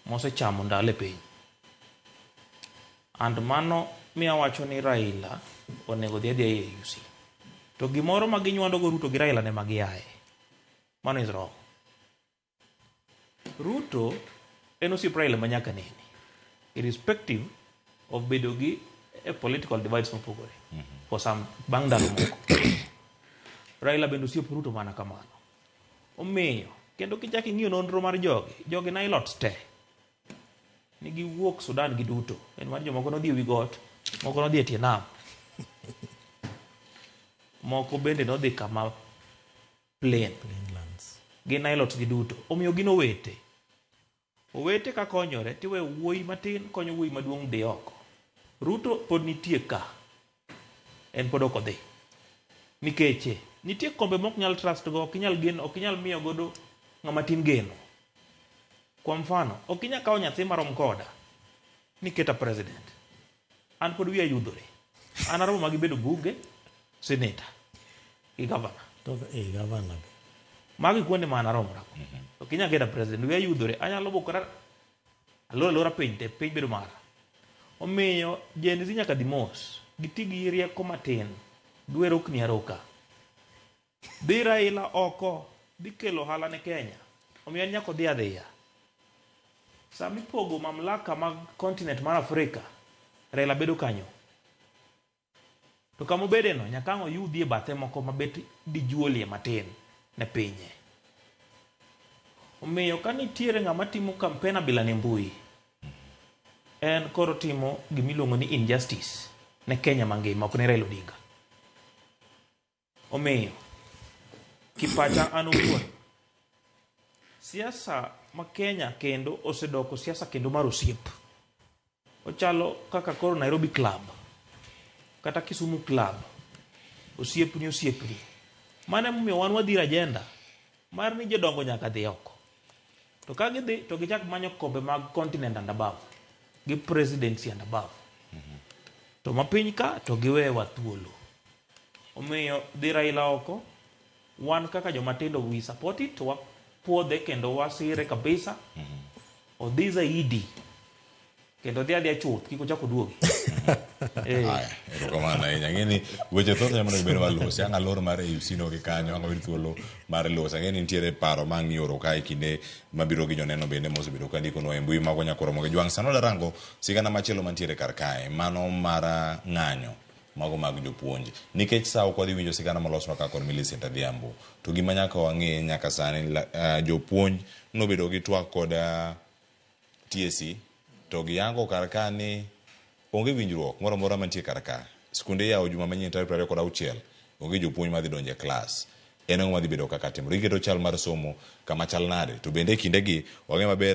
mosechamo ndalo e piny. And mano miya wacho ni Raila onego dhi adhiya e AUC. To gimoro ma ginyuando go Ruto gi Raila ne magiaye. Mano is wrong. Ruto en osiep Raila manyaka neni, irrespective of bedo gi a political divides mopogore for some bang ndalo moko. Raila bendo osiep Ruto mana kamano. Omiyo kendo kichaki ng'iyo nonro mar jogi na ilots te nigi wuok Sudan gi duto. En mar jomoko nodhi wi got, moko nodhi e tie nam, moko bende nodhi kama plainlands gi Nilots gi duto. Omiyo gin owete ka konyore tiwe wuoyi matin konyo wuoyi maduong' dhi oko. Ruto pod nitie ka, en pod ok odhi nikech nitie kombe mok nyal trust go, ok inyal miyo godo ng'ama tin geno. Kwa mfano, ok inyal kawo nyathi marom koda niketa president. An pod wiya yudhore. An aromo magi bedo bunge, senator gi governor. Magi kuonde ma an aromora. Ok inyal keta president, wiya yudhore. Anyalo bokora alora piny te, piny bedo mara. Omiyo Gen Z nyaka dhi mos, giti gi rieko matin, dwero ok ni aroka. Dhi Raila oko, dhi kelo ohala ne Kenya. Omiyo en nyaka dhi adhiya. Sami pogo mamlaka mag kontinent mar Afrika, Raila bedo kanyo. To kamo bede no, nyaka ang' oyudhi e bathe moko mabet di juolie matin ne pinye. Omiyo ka nitiere ng'ama timo kampena bila ne mbui, en koro timo gimiluongo ni injustice ne Kenya mangima, ok ne Raila Odinga. Omiyo kipacha an owuon, siasa ma Kenya kendo osedoko siasa kendo mar osiep. Ochalo kaka koro Nairobi Club kata Kisumu Club, osiepni. Mane momiyo wan wadhir agenda mar ni jodongo nyaka dhi oko. To ka gidhi to gichak manyo kombe mag continent and above gi presidency and above. To mapiny ka to giwewa thuolo. Omiyo dhi Raila oko, wan kaka jomatindo we support it, wapuodhe kendo wasire kabisa. Odhi zaidi kendo dhi adhiya chuth, kik ochak oduogi. Erokamano ahinya. Ng'eni weche thoth mondo ibed malos. Ang' alor mar AUC no gi kanyo, ang' oyud thuolo mar los. Ng'eni nitiere paro mang' ioro ka e kinde mabiro gi joneno bende mosebedo ka ndiko no e mbui mago nyakoromo gi jwang' sano darango sigana machielo mantiere kar kae, mano mar ng'anyo mago mag jopuonj. Nikech sa ok wadhi winjo sigana molosno ka kod Millicent Adhiambo, to gima nyaka wang'e nyaka sani jopuonj nobedo gi twak kod TSC, to giyango kar ka ni onge winjruok moro moro mantie kar ka. Skunde yawo juma manyien tarik 26, onge jopuonj madhi donjo e klas. En ang'o madhi bedo kaka timore? Iketo chal mar somo kama chal nade? To bende kindegi wang'e maber